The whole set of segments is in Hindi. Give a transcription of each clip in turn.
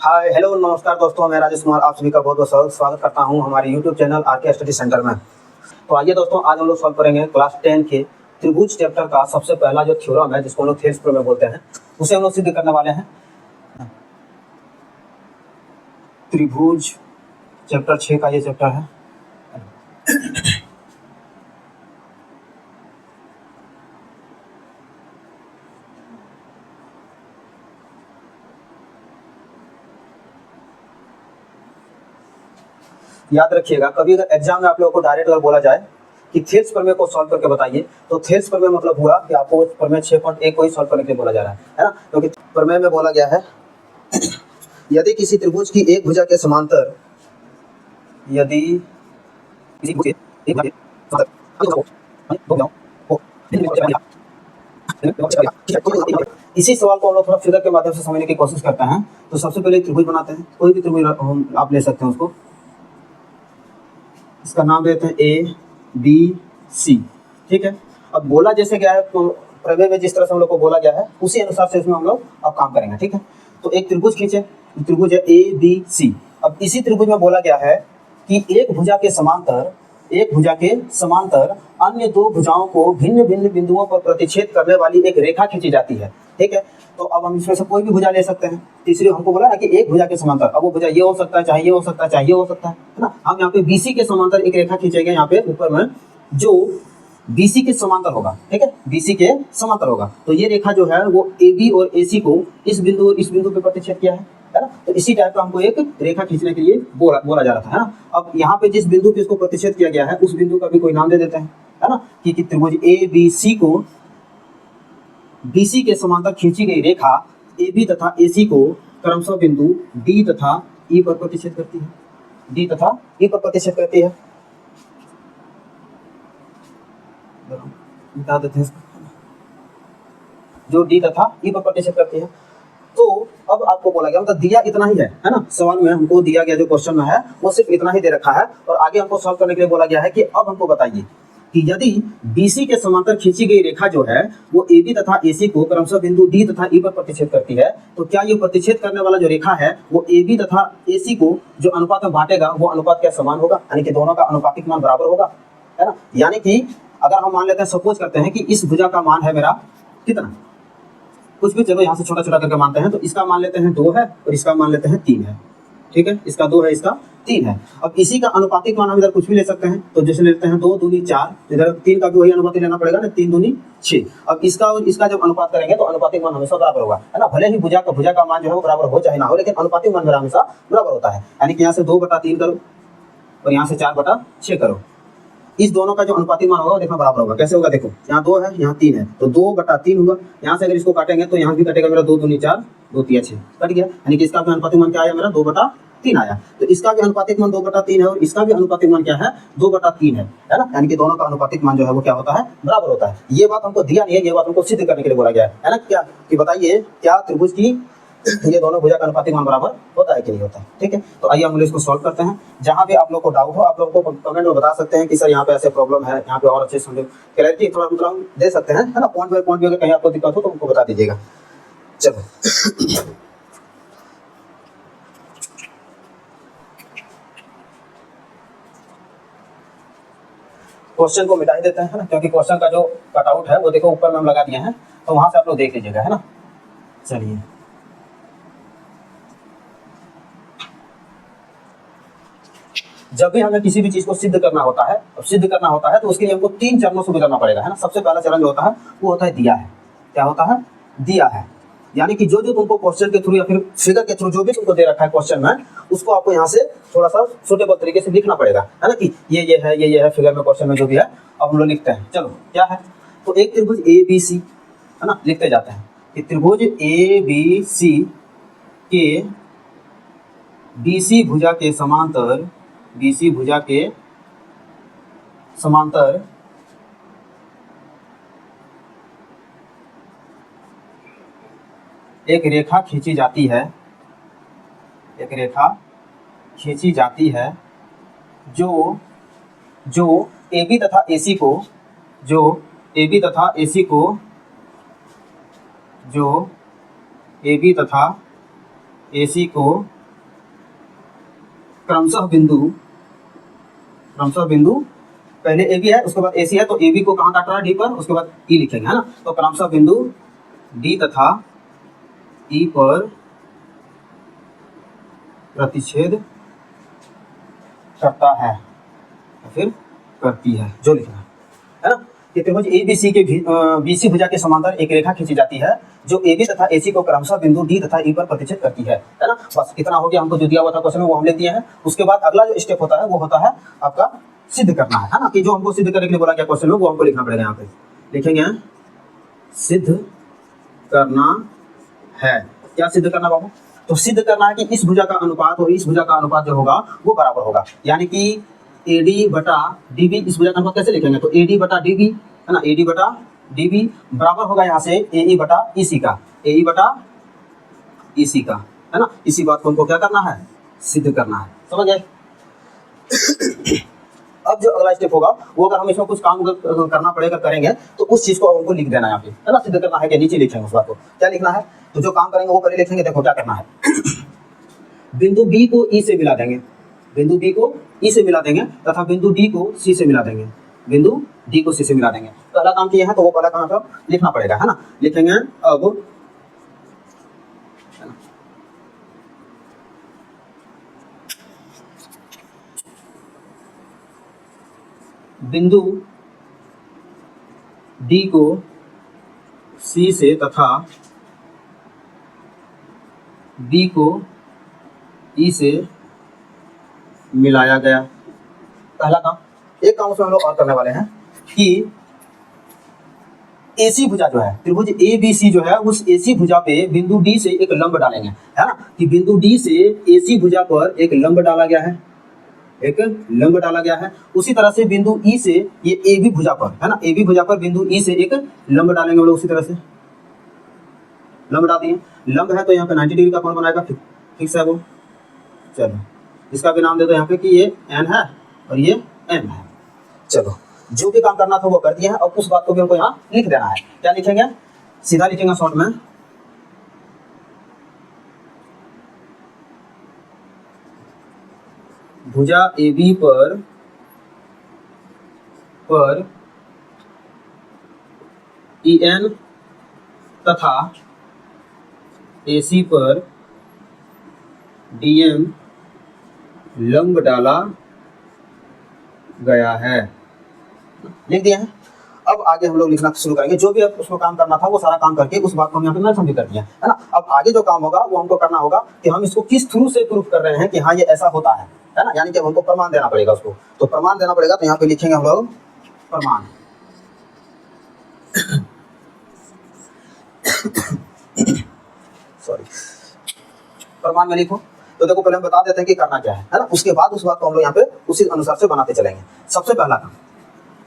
हाय हेलो नमस्कार दोस्तों, मैं राजेश कुमार आप सभी का बहुत बहुत स्वागत करता हूं हमारे YouTube channel RK study centre में। तो आइए दोस्तों, आज हम लोग सॉल्व करेंगे क्लास 10 के त्रिभुज चैप्टर का सबसे पहला जो थ्योरम है, जिसको हम लोग थेल्स प्रमेय बोलते हैं, उसे हम लोग सिद्ध करने वाले हैं। त्रिभुज चैप्टर 6 का ये चैप्टर है। याद रखिएगा, कभी अगर एग्जाम में आप लोगों को डायरेक्ट अगर बोला जाए कि थेल्स प्रमेय को सॉल्व करके बताइए, तो थेल्स प्रमेय मतलब हुआ कि आपको प्रमेय 6.1 को ही सॉल्व करने के लिए बोला जा रहा है ना। क्योंकि प्रमेय में बोला गया है यदि किसी त्रिभुज की एक भुजा के समांतर इसी सवाल को हम लोग थोड़ा फिगर के माध्यम से समझने की कोशिश करते हैं। तो सबसे पहले त्रिभुज बनाते हैं, कोई भी त्रिभुज आप ले सकते हैं उसको। इसका नाम देते हैं ए बी सी, ठीक है। अब बोला जैसे क्या है, तो प्रमेय में जिस तरह से हम लोग को बोला गया है उसी अनुसार से इसमें हम लोग अब काम करेंगे, ठीक है। तो एक त्रिभुज खींचे, त्रिभुज है ए बी सी। अब इसी त्रिभुज में बोला गया है कि एक भुजा के समांतर अन्य दो भुजाओं को भिन्न भिन्न बिंदुओं पर प्रतिच्छेद करने वाली एक रेखा खींची जाती है, ठीक है। तो अब हम इसमें से कोई भी भुजा ले सकते हैं। तीसरी हमको बोला ना कि एक भुजा के समांतर, अब वो भुजा ये हो सकता है, चाहे ये हो सकता है, चाहे ये हो सकता है ना। हम यहाँ पे बीसी के समांतर एक रेखा खींचेंगे, यहाँ पे ऊपर में जो बीसी के समांतर होगा, ठीक है, बीसी के समांतर होगा। तो ये रेखा जो है वो AB और AC को इस बिंदु और इस बिंदु पे प्रतिच्छेद किया है ना। तो इसी टाइप का हमको एक रेखा खींचने के लिए बोला जा रहा था, है ना। अब यहाँ पे जिस बिंदु पे इसको प्रतिच्छेद किया गया है उस बिंदु का भी कोई नाम दे देते हैं, है ना, कि त्रिभुज ABC को BC के समांतर खींची गई रेखा AB तथा AC को क्रमशः बिंदु D तथा E पर प्रतिच्छेद करती है, D तथा E पर प्रतिच्छेद करती है। बता देते हैं जो D तथा E पर प्रतिच्छेद करती है। तो अब आपको बोला गया, मतलब दिया इतना ही है ना। सवाल में हमको दिया गया जो क्वेश्चन में है वो सिर्फ इतना ही दे रखा है, और आगे हमको सॉल्व करने के लिए बोला गया है कि अब हमको बताइए कि यदि BC के समांतर खींची गई रेखा जो है वो AB तथा AC को क्रमशः बिंदु D तथा E पर प्रतिच्छेद करती है, तो क्या ये प्रतिच्छेद करने वाला जो रेखा है वो AB तथा AC को जो अनुपात में बांटेगा वो अनुपात क्या समान होगा, यानी कि दोनों का अनुपातिक मान बराबर होगा, है ना। यानी कि अगर हम मान लेते हैं, सपोज करते हैं कि इस भुजा का मान है मेरा कितना, कुछ भी, चलो यहाँ से छोटा छोटा करके मानते हैं। तो इसका मान लेते हैं 2 है और इसका मान लेते हैं 3 है, ठीक है। इसका 2 है, इसका 3 है। अब इसी का अनुपातिक मान हम इधर कुछ भी ले सकते हैं, तो जैसे लेते हैं 2 दूनी 4, इधर 3 का भी वही अनुपातिक लेना पड़ेगा ना, 3 दूनी 6। अब इसका और इसका जब अनुपात करेंगे तो अनुपातिक मान हमेशा बराबर होगा, है ना। भले ही भुजा का मान जो है वो बराबर हो चाहे ना हो, लेकिन अनुपातिक मान हमेशा बराबर होता है। यानी कि यहाँ से 2/3 करो और यहाँ से 4/6 करो, इस दोनों का जो अनुपातिक मान होगा वो देखना बराबर होगा। कैसे होगा, देखो, यहाँ 2 है, यहाँ 3 है, तो 2/3 हुआ। यहाँ से अगर इसको काटेंगे तो यहाँ भी कटेगा मेरा 2 दूनी 4, 2 3 6 कट गया। यानी कि इसका भी अनुपातिक मान क्या आया मेरा, 2/3 आया। तो इसका भी अनुपातिक मान 2/3 है और इसका भी अनुपातिक मान क्या है, 2/3 है ना। यानी कि दोनों का अनुपातिक मान जो है वो क्या होता है, बराबर होता है। ये बात हमको दिया नहीं है, ये बात हमको सिद्ध करने के लिए बोला गया है ना। क्या कि बताइए, क्या त्रिभुज की ये दोनों भुजा का अनुपातिक मान बराबर होता है कि नहीं होता है, ठीक है। तो आइए हम इसको सॉल्व करते हैं। जहां भी आप लोग को डाउट हो आप लोग को कमेंट में बता सकते हैं कि सर यहाँ पे ऐसे प्रॉब्लम है, यहाँ पे और अच्छे समझो, क्लैरिटी थोड़ा मतलब दे सकते हैं, है ना। पॉइंट बाय पॉइंट भी अगर कहीं आपको दिक्कत हो तो हमको बता दीजिएगा। चलो क्वेश्चन को मिटा ही देते हैं, है ना, क्योंकि क्वेश्चन का जो कटआउट है वो देखो ऊपर में हम लगा दिए हैं, तो वहां से आप लोग देख लीजिएगा, है ना। चलिए, जब भी हमें किसी भी चीज को सिद्ध करना होता है तो उसके लिए हमको 3 चरणों से गुजरना पड़ेगा, है ना। सबसे पहला चरण जो होता है वो होता है दिया है। क्या होता है, दिया है। यानी कि जो जो तुमको क्वेश्चन के थ्रू या फिर फिगर के थ्रू जो भी तुमको दे रखा है क्वेश्चन में, उसको आपको यहाँ से थोड़ा सा सुटेबल तरीके से लिखना पड़ेगा, है ना, कि ये है फिगर में, क्वेश्चन में जो भी है। अब हम लोग लिखते हैं, चलो क्या है। तो एक त्रिभुज ABC, है ना, लिखते जाते हैं कि त्रिभुज ABC के BC भुजा के समांतर एक रेखा खींची जाती है, जो AB तथा AC को क्रमशः बिंदु पहले ए बी है, उसके बाद ए सी है, तो ए बी को कहाँ काट रहा है, डी पर, उसके बाद ई लिखेंगे, है ना। तो क्रमशः बिंदु डी तथा ई पर प्रतिच्छेद करता है या फिर करती है, जो लिखना है ना। कि त्रिभुज ए बी सी के बीसी भुजा के समांतर एक रेखा खींची जाती है जो ए बी तथा ए सी को क्रमशः बिंदु डी तथा ई पर प्रतिच्छेद करती है ना। बस इतना हो गया, हमको जो दिया हुआ था क्वेश्चन में वो हम लिख दिए हैं। उसके बाद अगला जो स्टेप होता है वो होता है आपका सिद्ध करना है ना। कि जो हमको सिद्ध करने के लिए बोला गया क्वेश्चन में वो हमको लिखना पड़ेगा। यहाँ पे लिखेंगे सिद्ध करना है। क्या सिद्ध करना बाबू? तो सिद्ध करना है कि इस भुजा का अनुपात और इस भुजा का अनुपात जो होगा वो बराबर होगा, यानी कि AD बटा DB। इस भुजा का अनुपात कैसे लिखेंगे? तो AD बटा DB है ना, AD बटा DB बराबर होगा यहाँ से AE बटा EC का, AE बटा EC का, है ना। इसी बात को हमको क्या करना है? सिद्ध करना है। समझ गए? अब जो अगला स्टेप होगा वो अगर हम इसमें कुछ काम करना पड़ेगा करेंगे तो उस चीज को हमको लिख देना है यहाँ पे, है ना। सिद्ध करना है कि नीचे लिखेंगे उस बात को, क्या लिखना है? तो जो काम करेंगे वो पहले लिखेंगे। देखो क्या करना है, बिंदु बी को ई से मिला देंगे, बिंदु बी को ई से मिला देंगे तथा बिंदु डी को सी से मिला देंगे, बिंदु डी को सी से मिला देंगे। पहला काम किए हैं तो वो पहला काम मतलब लिखना पड़ेगा, है ना। लिखेंगे अब बिंदु डी को सी से तथा बी को ई से मिलाया गया। पहला काम। एक काम उसमें हम लोग और करने वाले हैं कि एसी भुजा जो है, त्रिभुज ए बी सी जो है, उस एसी भुजा पे बिंदु डी से एक लंब डालेंगे, है ना। कि बिंदु डी से एसी भुजा पर एक लंब डाला गया है, एक लंब डाला गया है। उसी तरह से बिंदु ई से ये ए बी भुजा पर, है ना, ए बी भुजा पर बिंदु ई से एक लंब डालेंगे हम लोग। उसी तरह से लंब डाल दिए। लंब है तो यहाँ पे 90 डिग्री का कोण बनाएगा, फिक्स है वो। चलो इसका भी नाम दे दो यहाँ पे कि ये एन है और ये एम है। चलो जो भी काम करना था वो कर दिया है। अब उस बात को भी हमको यहाँ लिख देना है। क्या लिखेंगे? सीधा लिखेंगे शॉर्ट में, भुजा ए बी पर ई एन तथा ए सी पर डी एम लंब डाला गया है। लिख दिया है। अब आगे हम लोग लिखना शुरू करेंगे। जो भी अब उसमें काम करना था वो सारा काम करके उस बात को हम यहाँ पे मेंशन भी कर दिया, है ना। अब आगे जो काम होगा वो हमको करना होगा कि हम इसको किस थ्रू से प्रूफ कर रहे हैं कि हाँ ये ऐसा होता है ना। यानी कि हमको प्रमाण देना पड़ेगा उसको। तो प्रमाण देना पड़ेगा, तो यहाँ पे लिखेंगे हम लोग प्रमाण। सॉरी, प्रमाण में लिखो। तो देखो पहले हम बता देते हैं कि करना क्या है ना। उसके बाद उस बात को हम लोग यहाँ पे उसी अनुसार से बनाते चलेंगे। सबसे पहला काम,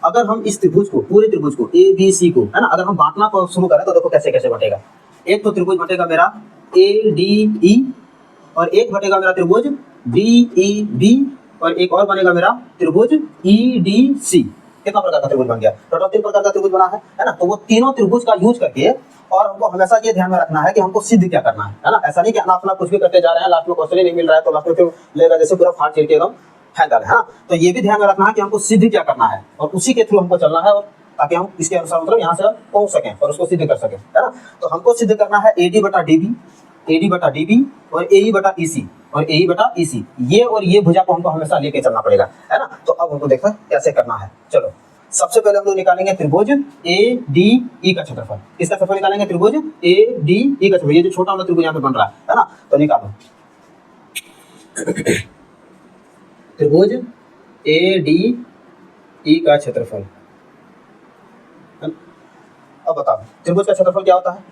अगर हम इस त्रिभुज को, पूरे त्रिभुज को ए बी सी को, है ना, अगर हम बांटना शुरू करें तो देखो कैसे कैसे बटेगा। एक तो त्रिभुज बटेगा मेरा ए डी ई और एक बटेगा मेरा त्रिभुज डी ई बी और एक और बनेगा मेरा त्रिभुज ई डी सी। कितना प्रकार का त्रिभुज बन गया? टोटल 3 प्रकार का त्रिभुज बना है ना। तो वो तीनों त्रिभुज का यूज करके, और हमको हमेशा ये ध्यान में रखना है कि हमको सिद्ध क्या करना है ना। ऐसा नहीं कि अपना कुछ भी करते जा रहे हैं, लास्ट में क्वेश्चन ही नहीं मिल रहा है तो लास्ट में फिर लेगा जैसे पूरा फाड़ चीर के एकदम फेंक डाले, है ना। तो ये भी ध्यान में रखना है कि हमको सिद्ध क्या करना है और उसी के थ्रू हमको चलना है, और ताकि हम इसके अनुसार मतलब यहाँ से पहुंच सकें और उसको सिद्ध कर सकें, है ना। तो हमको सिद्ध करना है AD बटा DB, AD बटा DB और AE बटा EC और AE बटा EC। ये और ये भुजा को हमको हमेशा लेके चलना पड़ेगा, है ना। तो अब हमको देखना कैसे करना है। चलो सबसे पहले हम लोग निकालेंगे त्रिभुज ADE का क्षेत्रफल। इसका क्षेत्रफल निकालेंगे त्रिभुज ADE का क्षेत्रफल। ये जो छोटा वाला त्रिभुज यहाँ पे बन रहा है ना, तो निकालो त्रिभुज ADE का क्षेत्रफल। अब बताओ त्रिभुज का क्षेत्रफल क्या होता है?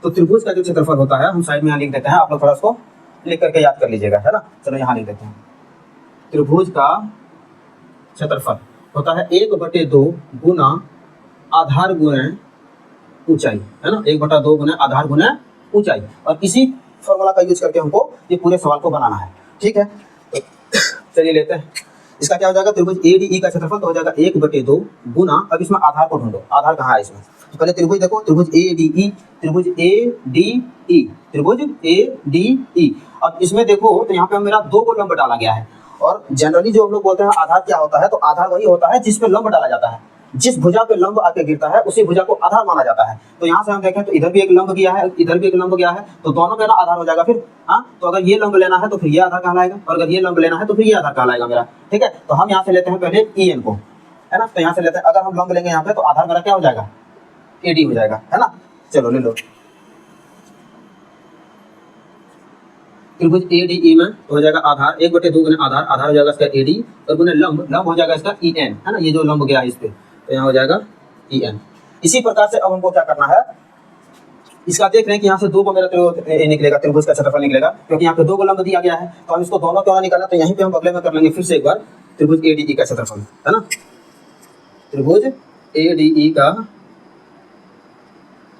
तो त्रिभुज का जो क्षेत्रफल होता है हम साइड में यहाँ लिख देते हैं, आप लोग थोड़ा उसको लिख करके याद कर लीजिएगा, है ना। चलो यहाँ लिख देते हैं। त्रिभुज का क्षेत्रफल होता है 1/2 गुना आधार गुणे ऊंचाई, है ना। 1/2 गुना आधार गुणे ऊंचाई। और इसी फॉर्मूला का यूज करके हमको ये पूरे सवाल को बनाना है, ठीक है। तो चलिए लेते हैं। इसका क्या हो जाएगा? त्रिभुज ADE का क्षेत्रफल तो हो जाएगा 1/2 गुना, अब इसमें आधार को ढूंढो, आधार कहाँ है इसमें। तो पहले त्रिभुज देखो, त्रिभुज ADE, त्रिभुज ADE, त्रिभुज ADE। अब इसमें देखो तो यहाँ पे मेरा 2 को लंब डाला गया है और जनरली जो हम लोग बोलते हैं आधार क्या होता है, तो आधार वही होता है जिस पे लंब डाला जाता है, जिस भुजा पे लंब आके गिरता है उसी भुजा को आधार माना जाता है। तो यहाँ से हम देखें तो इधर भी एक लंब गया है, इधर भी एक लंब गया है, तो दोनों मेरा आधार हो जाएगा फिर। हाँ, तो अगर ये लंब लेना है तो फिर ये आधार कहलाएगा, और अगर ये लंब लेना है तो फिर ये आधार कहलाएगा मेरा। ठीक है, तो हम यहाँ से लेते हैं पहले ई एन को, है ना। तो यहाँ से लेते हैं, अगर हम लंब लेंगे यहाँ पे तो आधार मेरा क्या हो जाएगा, ए डी हो जाएगा, है ना। चलो ले लो, त्रिभुज ए डी ई में तो हो जाएगा आधार 1/2 गुने आधार, आधार हो जाएगा इसका ए डी, और गुने लंब, लंब हो जाएगा इसका ई एन, है ना। ये जो लंब गया है इस पे, तो यहाँ हो जाएगा ई एन। इसी प्रकार से अब हमको क्या करना है, इसका देख रहे हैं कि यहाँ से 2 को मेरा निकलेगा, त्रिभुज का क्षेत्रफल निकलेगा, क्योंकि यहाँ पे 2 को लंब दिया गया है, तो हम इसको दोनों क्यों ना निकालें, तो यहीं पे हम अगले में कर लेंगे फिर से एक बार त्रिभुज ए डी ई का क्षेत्रफल, है ना। त्रिभुज ए डी ई का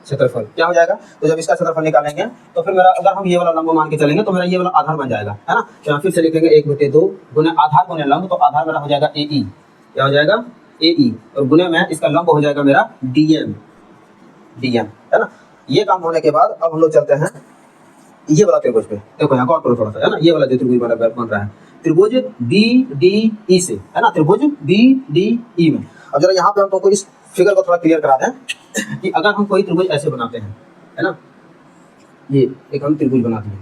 क्षेत्रफल क्या हो जाएगा, तो जब इसका क्षेत्रफल निकालेंगे तो फिर मेरा, अगर हम ये वाला लंब मान के चलेंगे तो मेरा ये वाला आधार बन जाएगा, है ना। तो यहाँ फिर से लिखेंगे 1/2 गुने आधार गुने लंब, तो आधार मेरा हो जाएगा ए ई, क्या हो जाएगा ए ई, और गुने में इसका लंब हो जाएगा मेरा डी एम, है ना। ये काम होने के बाद अब हम लोग चलते हैं ये वाला त्रिभुज पे। देखो यहाँ गौर करो थोड़ा सा, है ना। ये वाला जो त्रिभुज बन रहा है त्रिभुज बी डी ई से, है ना, त्रिभुज बी डी ई में। अब जरा यहाँ पे हम तुमको इस फिगर को थोड़ा क्लियर करा दें कि अगर हम कोई त्रिभुज ऐसे बनाते हैं, है ना, ये एक हम त्रिभुज बना दिए,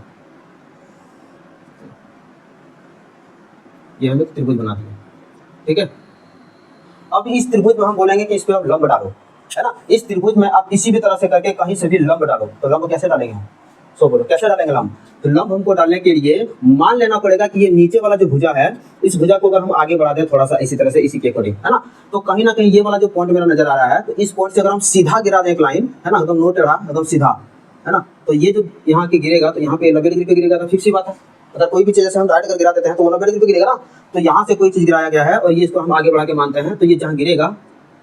ये हम एक त्रिभुज बना दिए, ठीक है। अब इस त्रिभुज में हम बोलेंगे कि इस पे आप लंब डालो, है ना। इस त्रिभुज में आप किसी भी तरह से करके कहीं से भी लंब डालो, तो लंब कैसे डालेंगे हम, सो बोलो कैसे डालेंगे लंब। तो लंब हमको डालने के लिए मान लेना पड़ेगा कि ये नीचे वाला जो भुजा है, इस भुजा को अगर हम आगे बढ़ा दें थोड़ा सा इसी तरह से, इसी के अकॉर्डिंग, है ना, तो कहीं ना कहीं ये वाला जो पॉइंट मेरा नजर आ रहा है, तो इस पॉइंट से अगर हम सीधा गिरा दें एक लाइन, है ना, एकदम नो टेढ़ा, एकदम सीधा, है ना, तो ये जो यहाँ के गिरेगा तो यहाँ पे 90 डिग्री पे गिरेगा, तो फिक्स ही बात है। अगर कोई भी चीज जैसे हम राइट कर गिरा देते हैं तो वो 90 डिग्री पे गिरेगा ना। तो यहाँ से कोई चीज गिराया गया है और ये इसको हम आगे बढ़ा के मानते हैं, तो ये जहाँ गिरेगा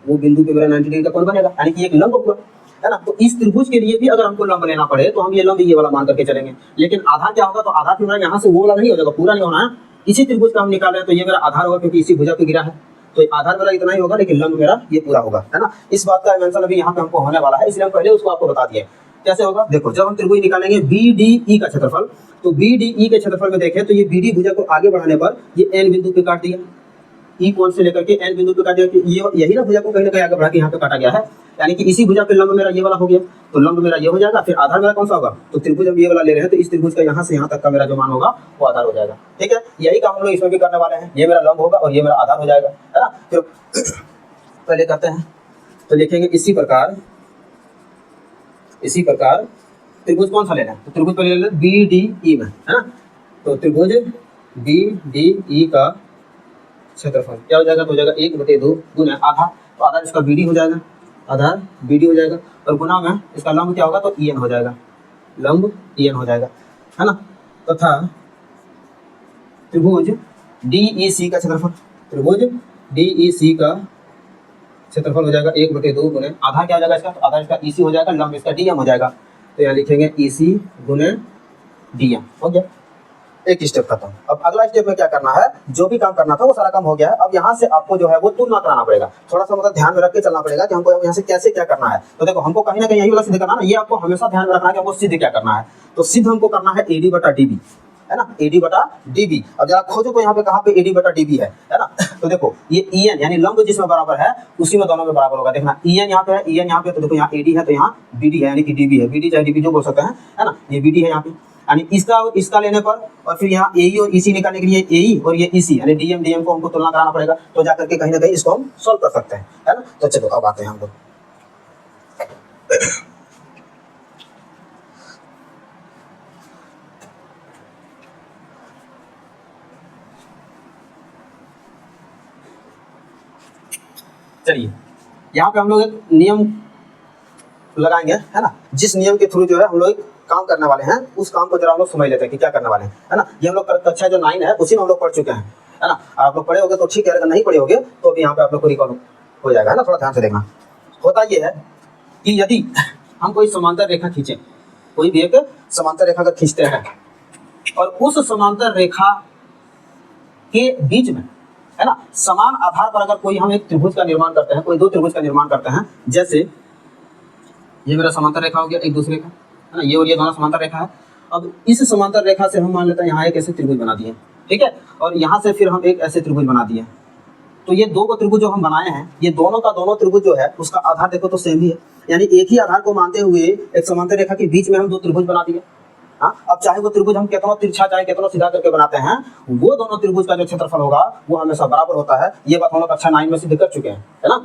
वो बिंदु पे मेरा 90 डिग्री का कोण बनेगा, यानी कि एक लंब होगा, है ना। तो इस त्रिभुज के लिए भी अगर हमको लंब लेना पड़े तो हम ये लंब ये वाला मान करके चलेंगे। लेकिन आधार क्या होगा, तो आधार फिर मेरा यहाँ से वो वाला नहीं हो जाएगा, पूरा नहीं होना है। इसी त्रिभुज का हम निकाल रहे हैं तो ये मेरा आधार होगा, क्योंकि इसी भुजा पे गिरा है, तो आधार मेरा इतना ही होगा, लेकिन लंब मेरा ये पूरा होगा, है ना। इस बात का मेंशन अभी यहाँ पे हमको होने वाला है, इसलिए हम पहले उसको आपको बता दिए कैसे होगा। देखो जब हम त्रिभुज निकालेंगे बी डी ई का क्षेत्रफल, तो बी डी ई के क्षेत्रफल में देखें तो ये बी डी भुजा को आगे बढ़ाने पर ये एन बिंदु पे काट दिया, ई पॉइंट से लेकर के एन बिंदु पे काट दिया, ये यही ना भुजा को कहीं ना कहीं आगे बढ़ा के यहाँ पे काटा गया है, यानी कि इसी भुजा पे लंब मेरा ये वाला हो गया, तो लंब मेरा ये हो जाएगा। फिर आधार मेरा कौन सा होगा, तो त्रिभुज हम ये वाला ले रहे हैं, तो इस त्रिभुज का यहाँ से यहाँ तक का मेरा जो मान होगा वो आधार हो जाएगा, ठीक है। यही काम हम लोग इसमें भी करने वाले हैं, ये मेरा लंब होगा और ये मेरा आधार हो जाएगा, है ना। फिर पहले करते हैं तो लिखेंगे इसी प्रकार त्रिभुज कौन सा लेना है, तो त्रिभुज पहले ले लें बी डी ई में, है ना। तो त्रिभुज बी डी ई का क्षेत्रफल क्या हो जाएगा, तो हो जाएगा 1/2 गुना आधार, तो आधार इसका बी डी हो जाएगा, आधार बी डी हो जाएगा, और गुना में इसका लंब क्या होगा, तो ई एन हो जाएगा, लंब ई एन हो जाएगा, है ना। तथा त्रिभुज डी ई सी का क्षेत्रफल, त्रिभुज डी ई सी का क्षेत्रफल हो जाएगा 1/2 गुने आधार क्या हो जाएगा इसका, तो आधार इसका ई सी हो जाएगा, लंब इसका डी एम हो जाएगा, तो यहाँ लिखेंगे ई सी गुने डी एम, हो गया। एक स्टेप खत्म। अब अगला स्टेप में क्या करना है, जो भी काम करना था वो सारा काम हो गया है। अब यहाँ से आपको जो है वो तुलना कराना पड़ेगा, थोड़ा सा मतलब ध्यान में रख के चलना पड़ेगा कि हमको यहाँ से कैसे क्या करना है। तो देखो हमको कहीं ना कहीं यही वाला सिद्ध करना है, ये आपको हमेशा ध्यान में रखना है कि हमको सिद्ध क्या करना है। तो सिद्ध हमको करना है एडी बटा डीबी, है ना, एडी बटा डीबी। अब जरा खोजो तो यहाँ पे कहाँ पे एडी बटा डीबी है ना। तो देखो ये ई एन यानी लंब जिसमें बराबर है उसी में दोनों में बराबर होगा। देखना ई एन यहाँ पे है, ई एन यहाँ पे, तो देखो यहाँ एडी है तो यहाँ बीडी है, यानी कि डीबी है, बीडी चाहे डीबी जो बोल सकते हैं, है ना। ये बीडी है यहाँ पे, यानी इसका लेने पर, और फिर यहाँ एई और ईसी निकालने के लिए एई और ये ईसी यानी डीएम डीएम को हमको तुलना कराना पड़ेगा, तो जाकर के कहीं ना कहीं इसको हम सॉल्व कर सकते हैं, है ना। तो चलो अब आते हैं हम लोग चलिए यहाँ पे हम लोग एक नियम लगाएंगे, है ना। जिस नियम के थ्रू जो है हम लोग काम करने वाले हैं उस काम को जरा हम लोग समझ लेते हैं कि क्या करने वाले हैं, है ना। ये हम लोग कक्षा जो 9 है उसी में हम लोग पढ़ चुके हैं, है ना। आप लोग पढ़े होगे तो ठीक है, अगर नहीं पढ़े होगे तो अभी यहाँ पे आप लोग को रिकॉल हो जाएगा, है ना। थोड़ा ध्यान से देखना। होता ये है कि यदि हम कोई समांतर रेखा खींचे, कोई भी एक समांतर रेखा अगर खींचते हैं और उस समांतर रेखा के बीच में, है ना, समान आधार पर अगर कोई हम एक त्रिभुज का निर्माण करते हैं, कोई दो त्रिभुज का निर्माण करते हैं, जैसे ये मेरा समांतर रेखा हो गया एक दूसरे का, है ना, ये और ये दोनों समांतर रेखा है। अब इस समांतर रेखा से हम मान लेते हैं यहाँ एक ऐसे त्रिभुज बना दिए, ठीक है। और यहाँ से फिर हम एक ऐसे त्रिभुज बना दिए। तो ये दो त्रिभुज जो हम बनाए हैं, ये दोनों का दोनों त्रिभुज जो है उसका आधार देखो तो सेम ही है, यानी एक ही आधार को मानते हुए एक समांतर रेखा के बीच में हम दो त्रिभुज बना दिए। हाँ, अब चाहे वो त्रिभुज हम कितना तिरछा चाहे कितना सीधा करके बनाते हैं, वो दोनों त्रिभुज का जो क्षेत्रफल होगा वो हमेशा बराबर होता है। ये बात हम लोग कक्षा 9 में सिद्ध कर चुके हैं, है ना।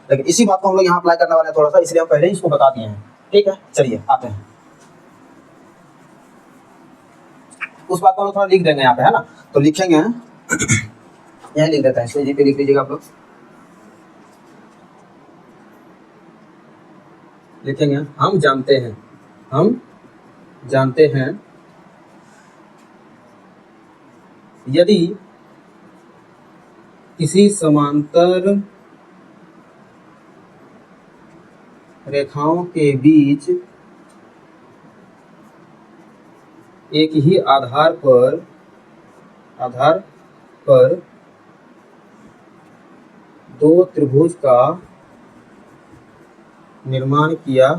लेकिन इसी बात को हम लोग यहाँ अप्लाई करने वाले हैं थोड़ा सा, इसलिए हम पहले ही इसको बता दिए हैं। ठीक है, चलिए आते हैं उस बात को हम लोग थोड़ा लिख देंगे यहाँ पे, है ना। तो लिखेंगे यही लिख देते हैं, इसको जी पे लिख लीजिएगा आप लोग। लिखेंगे हम जानते हैं यदि किसी समांतर रेखाओं के बीच एक ही आधार पर दो त्रिभुज का निर्माण किया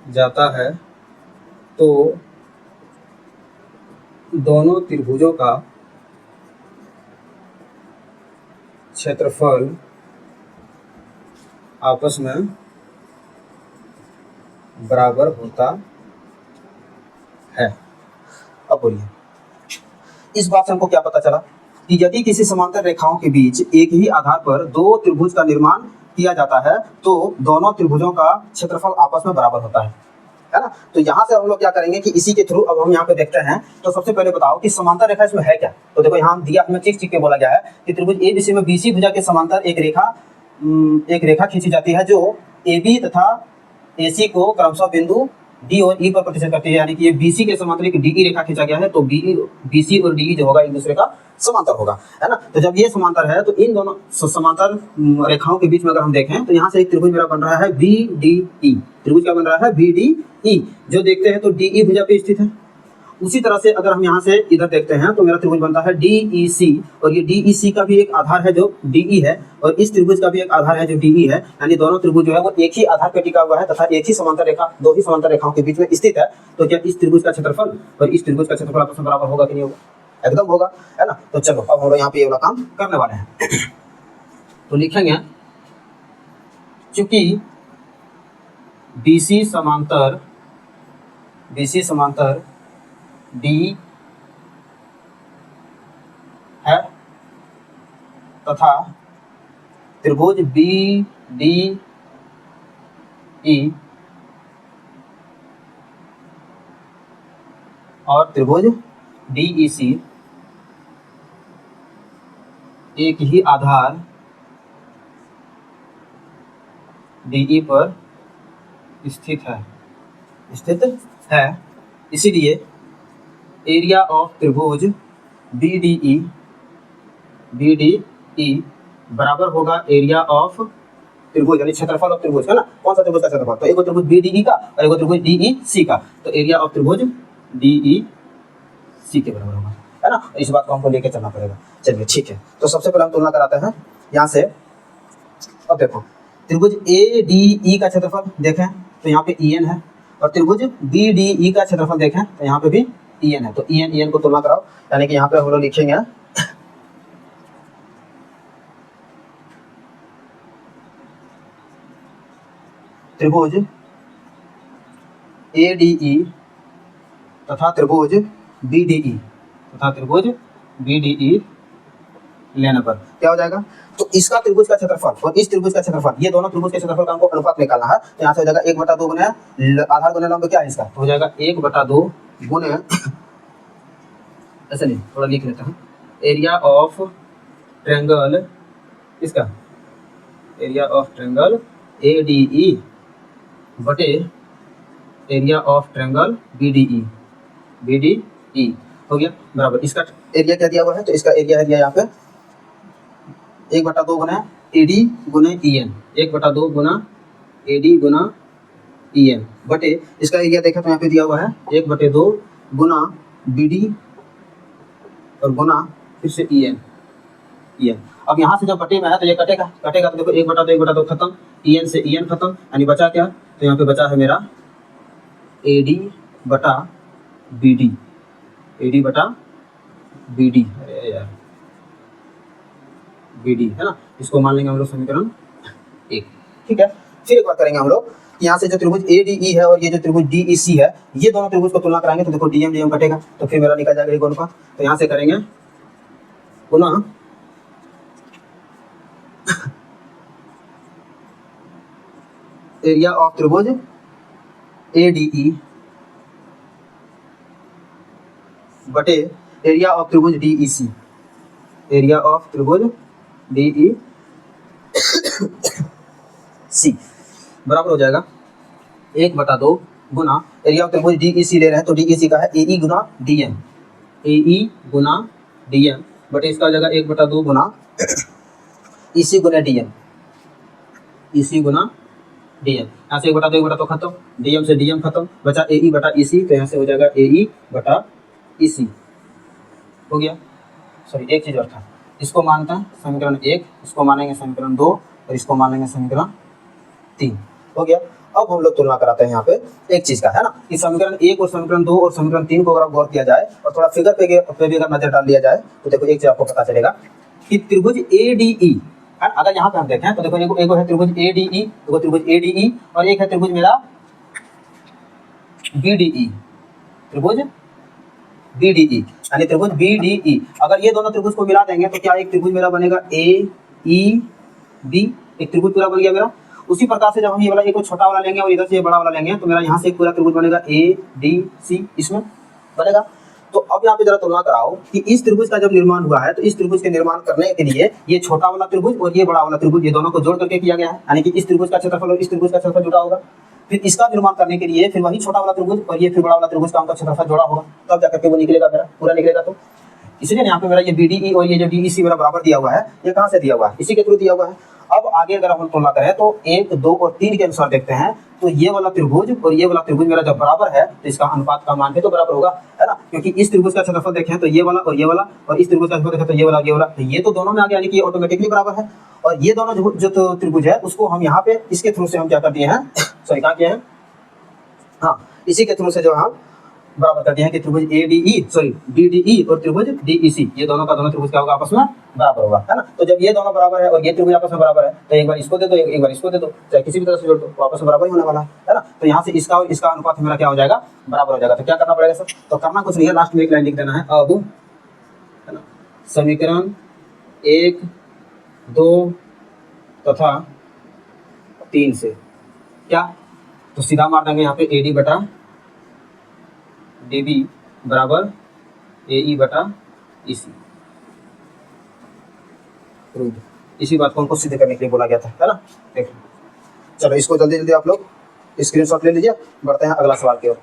जाता है तो दोनों त्रिभुजों का क्षेत्रफल आपस में बराबर होता है। अब बोलिए, इस बात से हमको क्या पता चला कि यदि किसी समांतर रेखाओं के बीच एक ही आधार पर दो त्रिभुज का निर्माण किया जाता है तो दोनों त्रिभुजों का क्षेत्रफल आपस में बराबर होता है ना। तो यहाँ से हम लोग क्या करेंगे कि इसी के थ्रू अब हम यहाँ पे देखते हैं। तो सबसे पहले बताओ कि समांतर रेखा इसमें है क्या। तो देखो यहाँ दिया हमें चिक के बोला गया है कि त्रिभुज ABC में BC भुजा के समांतर एक रेखा खींची जाती है जो AB तथा AC को क्रमशः बिंदु D और E पर प्रतिच्छेद करती है, यानी कि ये BC के समांतर एक DE रेखा खींचा गया है, तो BC और DE जो होगा एक दूसरे का समांतर होगा, है ना। तो जब ये समांतर है तो इन दोनों समांतर रेखाओं के बीच में अगर हम देखें तो यहाँ से एक त्रिभुज मेरा बन रहा है BDE। त्रिभुज क्या बन रहा है? BDE। जो देखते हैं तो DE भुजा पे स्थित है। उसी तरह से अगर हम यहाँ से इधर देखते हैं तो मेरा त्रिभुज बनता है DEC, और ये DEC का भी एक आधार है जो DE है, और इस त्रिभुज का भी एक आधार है जो DE है, यानी दोनों त्रिभुज जो है वो एक ही आधार पर टिका हुआ है तथा एक ही समांतर रेखा, दो ही समांतर रेखाओं के बीच में स्थित है। तो क्या इस त्रिभुज का क्षेत्रफल और इस त्रिभुज का क्षेत्रफल आपस में बराबर होगा कि नहीं होगा? एकदम होगा, है ना। तो चलो अब हम लोग यहाँ पे ये वाला काम करने वाले हैं। तो लिखेंगे चूंकि BC समांतर D है तथा त्रिभुज BDE और त्रिभुज DEC एक ही आधार DE पर स्थित है, इसीलिए एरिया ऑफ त्रिभुज BDE बराबर होगा एरिया ऑफ त्रिभुज, यानी क्षेत्रफल ऑफ त्रिभुज, है ना। कौन सा त्रिभुज का क्षेत्रफल? तो एक त्रिभुज BDE का और एक त्रिभुज DEC का, तो एरिया ऑफ त्रिभुज DEC के बराबर होगा, है ना। इस बात को हमको लेके चलना पड़ेगा। चलिए ठीक है, तो सबसे पहले हम तुलना कराते हैं यहाँ से। अब देखो त्रिभुज ADE का क्षेत्रफल देखें तो यहाँ पे EN है, और त्रिभुज BDE का क्षेत्रफल देखें तो यहाँ पे भी EN है। तो EN को तुलना कराओ, यानी कि यहाँ पे हम लोग लिखेंगे त्रिभुज ADE तथा त्रिभुज BDE लेने पर क्या हो जाएगा? तो इसका त्रिभुज का क्षेत्रफल और इस त्रिभुज का क्षेत्रफल, ये दोनों त्रिभुज के क्षेत्रफल का हमको अनुपात निकालना है। तो यहाँ से हो जाएगा 1/2 गुने आधार गुने लंब, क्या है इसका? तो हो जाएगा 1/2 गुने, ऐसे नहीं, थोड़ा लिख लेता हूँ, एरिया ऑफ ट्रायंगल, इसका एरिया ऑफ ट्रायंगल ADE बटे एरिया ऑफ ट्रायंगल BDE हो गया बराबर। इसका एरिया क्या दिया हुआ है? तो इसका एरिया है दिया यहाँ पे 1/2 गुना AD गुने EN, 1/2 गुना AD गुना EN बटे इसका एरिया देखा तो यहाँ पे दिया हुआ है 1/2 गुना BD और गुना फिर से EN। अब यहाँ से जब बटे में है तो ये कटेगा तो देखो 1/2 खत्म, EN से EN खत्म, यानी बचा क्या? तो यहाँ पे बचा है मेरा AD बटा BD बी डी, अरे यार बी डी है ना, इसको मान लेंगे हम लोग समीकरण 1। ठीक है, फिर एक बार करेंगे हम लोग, यहाँ से जो त्रिभुज ADE है और ये जो त्रिभुज DEC है, ये दोनों त्रिभुज को तुलना कराएंगे तो देखो DM DM कटेगा, तो फिर मेरा निकल जाएगा ये गुणा। तो यहाँ से करेंगे गुणा एरिया ऑफ त्रिभुज ADE बटे एरिया ऑफ त्रिभुज DEC, एरिया ऑफ त्रिभुज DEC बराबर हो जाएगा 1/2 गुना एरिया ऑफ त्रिभुज DEC ले रहे हैं तो DEC का है AE गुना DM, AE गुना DM बटे इसका हो जाएगा 1/2 गुना EC गुना DM, EC गुना DM। यहाँ से 1/2 1/2 खत्म, DM से DM खत्म, बचा AE बटा EC, तो यहाँ से हो जाएगा AE बटा EC हो गया। सॉरी एक चीज और था, इसको मानते हैं समीकरण 1, इसको मानेंगे समीकरण 2 और इसको मानेंगे समीकरण 3 हो गया। अब हम लोग तुलना कराते हैं यहाँ पे एक चीज का, है ना, कि समीकरण 1 और समीकरण 2 और समीकरण 3 को अगर गौर किया जाए और थोड़ा फिगर पे भी अगर नजर डाल लिया जाए तो देखो एक चीज आपको पता चलेगा कि त्रिभुज ADE, अगर यहाँ पे हम देखें तो देखो एक है त्रिभुज ADE, देखो त्रिभुज ADE और एक है त्रिभुज मेरा BDE, त्रिभुज BDE यानी त्रिभुज BDE। अगर ये दोनों त्रिभुज को मिला देंगे तो क्या एक त्रिभुज मेरा बनेगा AEB, एक त्रिभुज पूरा बन गया मेरा। उसी प्रकार से जब हम ये वाला एक छोटा वाला लेंगे और इधर से ये बड़ा वाला लेंगे तो मेरा यहाँ से एक पूरा त्रिभुज बनेगा ADC, इसमें बनेगा। तो अब यहाँ पे जरा तुलना कराओ कि इस त्रिभुज का जब निर्माण हुआ है तो इस त्रिभुज के निर्माण करने के लिए ये छोटा वाला त्रिभुज और ये बड़ा वाला त्रिभुज, ये दोनों को जोड़ करके किया गया है, यानी कि इस त्रिभुज का क्षेत्रफल और इस त्रिभुज का क्षेत्रफल जुड़ा होगा। फिर इसका निर्माण करने के लिए फिर वही छोटा वाला त्रिभुज और ये फिर बड़ा वाला त्रिभुज का उनका क्षेत्रफल जोड़ा होगा, तब जाकर के वो निकलेगा मेरा पूरा निकलेगा। तो इसलिए यहाँ पे मेरा ये BDE और ये जो DEC मेरा बराबर दिया हुआ है, ये कहाँ से दिया हुआ है, इसी के थ्रू दिया हुआ है। अब आगे अगर हम तुलना करें तो 1, 2 और 3 के अनुसार देखते हैं तो ये वाला त्रिभुज और ये वाला त्रिभुज मेरा जब बराबर है तो इसका अनुपात का मान भी तो बराबर होगा, है ना, क्योंकि इस त्रिभुज का क्षेत्रफल देखें तो ये वाला और ये वाला, और इस त्रिभुज का क्षेत्रफल देखें तो ये वाला और ये वाला, तो ये तो दोनों में आ गया, यानी कि ये ऑटोमेटिकली बराबर है। और ये दोनों जो त्रिभुज है उसको हम यहाँ पे इसके थ्रू से हम क्या कर दिए हैं, सॉरी कहाँ किए हैं, हाँ इसी के थ्रू से जो हम बराबर कर दिए हैं कि त्रिभुज BDE और त्रिभुज DEC, ये दोनों का दोनों त्रिभुज क्या होगा, आपस में बराबर होगा, है ना। तो जब ये दोनों बराबर है और ये त्रिभुज आपस में बराबर है तो एक बार इसको दे दो, एक बार इसको दे दो, चाहे किसी भी तरह से जोड़ दो, तो आपस में बराबर ही होने वाला है ना। तो यहाँ से इसका और इसका अनुपात मेरा क्या हो जाएगा, बराबर हो जाएगा। तो क्या करना पड़ेगा सर, तो करना कुछ नहीं है, लास्ट में एक लाइन लिख देना है अब, है ना, समीकरण 1, 2 तथा 3 से क्या, तो सीधा मार देंगे यहाँ पे AD बटा DB बराबर AE बटा EC। इसी बात को हमको सिद्ध करने के लिए बोला गया था, है ना। देखो चलो इसको जल्दी जल्दी आप लोग स्क्रीनशॉट ले लीजिए, बढ़ते हैं अगला सवाल की ओर।